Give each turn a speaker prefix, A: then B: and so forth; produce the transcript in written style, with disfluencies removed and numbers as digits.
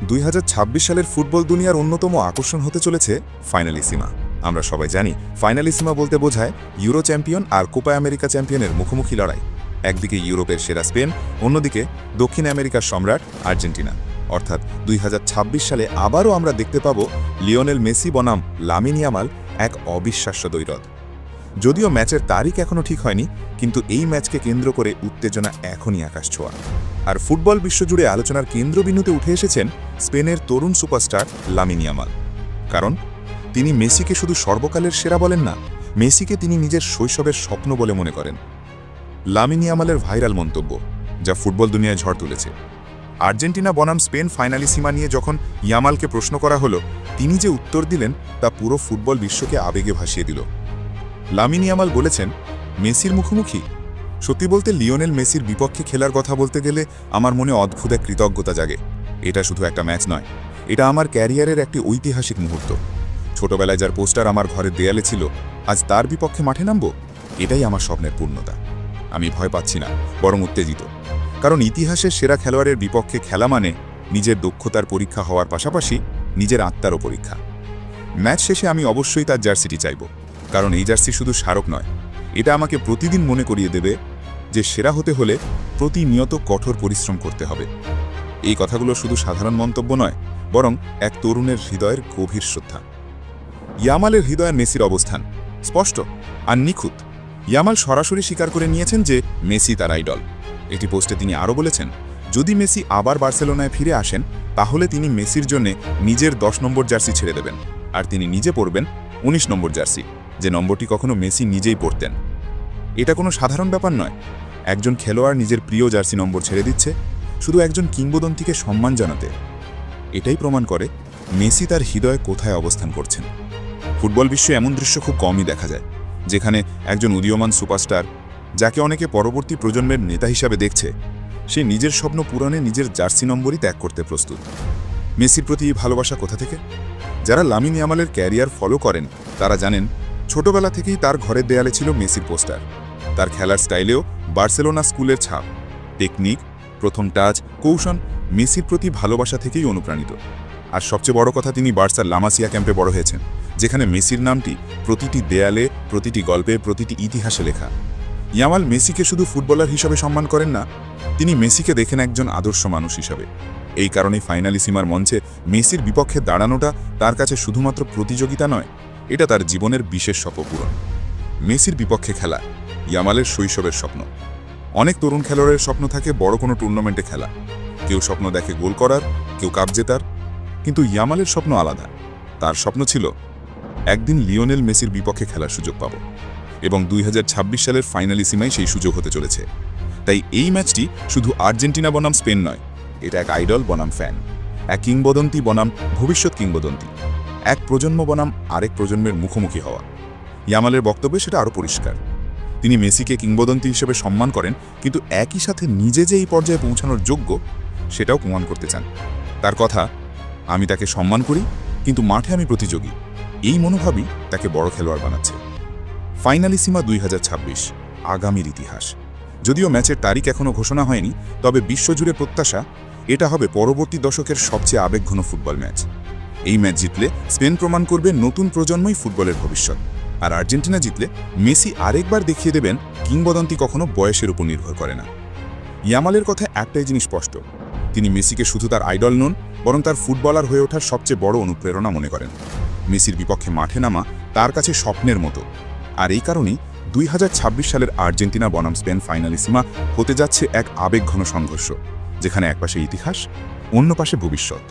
A: 2026 সালের ফুটবল দুনিয়ার অন্যতম আকর্ষণ হতে চলেছে ফাইনালিসিমা। আমরা সবাই জানি ফাইনালিসিমা বলতে বোঝায় ইউরো চ্যাম্পিয়ন আর কোপা আমেরিকা চ্যাম্পিয়নের মুখোমুখি লড়াই। একদিকে ইউরোপের সেরা স্পেন, অন্যদিকে দক্ষিণ আমেরিকার সম্রাট আর্জেন্টিনা। অর্থাৎ 2026 সালে আবারও আমরা দেখতে পাব লিওনেল মেসি বনাম লামিন ইয়ামাল এক অবিশ্বাস্য দ্বৈরথ। যদিও ম্যাচের তারিখ এখনও ঠিক হয়নি, কিন্তু এই ম্যাচকে কেন্দ্র করে উত্তেজনা এখনই আকাশ ছোঁয়া। আর ফুটবল বিশ্বজুড়ে আলোচনার কেন্দ্রবিন্দুতে উঠে এসেছেন স্পেনের তরুণ সুপারস্টার লামিন ইয়ামাল। কারণ তিনি মেসিকে শুধু সর্বকালের সেরা বলেন না, মেসিকে তিনি নিজের শৈশবের স্বপ্ন বলে মনে করেন। লামিন ইয়ামালের ভাইরাল মন্তব্য, যা ফুটবল দুনিয়ায় ঝড় তুলেছে। আর্জেন্টিনা বনাম স্পেন ফাইনালিসিমা নিয়ে যখন ইয়ামালকে প্রশ্ন করা হলো, তিনি যে উত্তর দিলেন তা পুরো ফুটবল বিশ্বকে আবেগে ভাসিয়ে দিল। লামিন ইয়ামাল বলেছেন, মেসির মুখোমুখি? সত্যি বলতে লিওনেল মেসির বিপক্ষে খেলার কথা বলতে গেলে আমার মনে অদ্ভুত এক কৃতজ্ঞতা জাগে। এটা শুধু একটা ম্যাচ নয়, এটা আমার ক্যারিয়ারের একটি ঐতিহাসিক মুহূর্ত। ছোটবেলায় যার পোস্টার আমার ঘরের দেয়ালে ছিল, আজ তার বিপক্ষে মাঠে নামব, এটাই আমার স্বপ্নের পূর্ণতা। আমি ভয় পাচ্ছি না, বরং উত্তেজিত। কারণ ইতিহাসের সেরা খেলোয়াড়ের বিপক্ষে খেলা মানে নিজের দক্ষতার পরীক্ষা হওয়ার পাশাপাশি নিজের আত্মারও পরীক্ষা। ম্যাচ শেষে আমি অবশ্যই তার জার্সিটি চাইব, কারণ এই জার্সি শুধু স্মারক নয়, এটা আমাকে প্রতিদিন মনে করিয়ে দেবে যে সেরা হতে হলে প্রতিনিয়ত কঠোর পরিশ্রম করতে হবে। এই কথাগুলো শুধু সাধারণ মন্তব্য নয়, বরং এক তরুণের হৃদয়ের গভীর শ্রদ্ধা। ইয়ামালের হৃদয়ে মেসির অবস্থান স্পষ্ট আর নিখুঁত। ইয়ামাল সরাসরি স্বীকার করে নিয়েছেন যে মেসি তার আইডল। এটি পোস্টে তিনি আরও বলেছেন, যদি মেসি আবার বার্সেলোনায় ফিরে আসেন, তাহলে তিনি মেসির জন্য নিজের 10 নম্বর জার্সি ছেড়ে দেবেন, আর তিনি নিজে পরবেন 19 নম্বর জার্সি, যে নম্বরটি কখনো মেসি নিজেই পরতেন। এটা কোনো সাধারণ ব্যাপার নয়। একজন খেলোয়াড় নিজের প্রিয় জার্সি নম্বর ছেড়ে দিচ্ছে শুধু একজন কিংবদন্তিকে সম্মান জানাতে। এটাই প্রমাণ করে মেসি তার হৃদয়ে কোথায় অবস্থান করছেন। ফুটবল বিশ্বে এমন দৃশ্য খুব কমই দেখা যায়, যেখানে একজন উদীয়মান সুপারস্টার, যাকে অনেকে পরবর্তী প্রজন্মের নেতা হিসাবে দেখছে, সে নিজের স্বপ্ন পূরণে নিজের জার্সি নম্বরই ত্যাগ করতে প্রস্তুত। মেসির প্রতি এই ভালোবাসা কোথা থেকে? যারা লামিন ইয়ামালের ক্যারিয়ার ফলো করেন তারা জানেন, ছোটবেলা থেকেই তার ঘরের দেয়ালে ছিল মেসির পোস্টার। তার খেলার স্টাইলেও বার্সেলোনা স্কুলের ছাপ। টেকনিক, প্রথম টাচ, কৌশল মেসির প্রতি ভালোবাসা থেকেই অনুপ্রাণিত। আর সবচেয়ে বড় কথা, তিনি বার্সার লামাসিয়া ক্যাম্পে বড় হয়েছেন, যেখানে মেসির নামটি প্রতিটি দেয়ালে, প্রতিটি গল্পে, প্রতিটি ইতিহাসে লেখা। ইয়ামাল মেসিকে শুধু ফুটবলার হিসাবে সম্মান করেন না, তিনি মেসিকে দেখেন একজন আদর্শ মানুষ হিসাবে। এই কারণেই ফাইনালিসিমার মঞ্চে মেসির বিপক্ষে দাঁড়ানোটা তার কাছে শুধুমাত্র প্রতিযোগিতা নয়, এটা তার জীবনের বিশেষ স্বপ্ন পূরণ। মেসির বিপক্ষে খেলা ইয়ামালের শৈশবের স্বপ্ন। অনেক তরুণ খেলোয়াড়ের স্বপ্ন থাকে বড় কোনো টুর্নামেন্টে খেলা। কেউ স্বপ্ন দেখে গোল করার, কেউ কাপ জেতার, কিন্তু ইয়ামালের স্বপ্ন আলাদা। তার স্বপ্ন ছিল একদিন লিওনেল মেসির বিপক্ষে খেলার সুযোগ পাব, এবং 2026 সালের ফাইনালিসিমাই সেই সুযোগ হতে চলেছে। তাই এই ম্যাচটি শুধু আর্জেন্টিনা বনাম স্পেন নয়, এটা এক আইডল বনাম ফ্যান, এক কিংবদন্তি বনাম ভবিষ্যৎ কিংবদন্তি, এক প্রজন্ম বনাম আরেক প্রজন্মের মুখোমুখি হওয়া। ইয়ামালের বক্তব্যে সেটা আরও পরিষ্কার। তিনি মেসিকে কিংবদন্তি হিসেবে সম্মান করেন, কিন্তু একই সাথে নিজে যে এই পর্যায়ে পৌঁছানোর যোগ্য সেটাও প্রমাণ করতে চান। তার কথা, আমি তাকে সম্মান করি, কিন্তু মাঠে আমি প্রতিযোগী, এই মনোভাবই তাকে বড় খেলোয়াড় বানাচ্ছে। ফাইনালিসিমা 2026 আগামীর ইতিহাস। যদিও ম্যাচের তারিখ এখনও ঘোষণা হয়নি, তবে বিশ্বজুড়ে প্রত্যাশা এটা হবে পরবর্তী দশকের সবচেয়ে আবেগঘন ফুটবল ম্যাচ। এই ম্যাচ জিতলে স্পেন প্রমাণ করবে নতুন প্রজন্মই ফুটবলের ভবিষ্যৎ, আর আর্জেন্টিনা জিতলে মেসি আরেকবার দেখিয়ে দেবেন কিংবদন্তি কখনো বয়সের উপর নির্ভর করে না। ইয়ামালের কথা একটাই জিনিস স্পষ্ট, তিনি মেসিকে শুধু তার আইডল নন, বরং তার ফুটবলার হয়ে ওঠার সবচেয়ে বড় অনুপ্রেরণা মনে করেন। মেসির বিপক্ষে মাঠে নামা তার কাছে স্বপ্নের মতো। আর এই কারণেই 2026 সালের আর্জেন্টিনা বনাম স্পেন ফাইনালিসিমা হতে যাচ্ছে এক আবেগঘন সংঘর্ষ, যেখানে একপাশে ইতিহাস, অন্য পাশে ভবিষ্যৎ।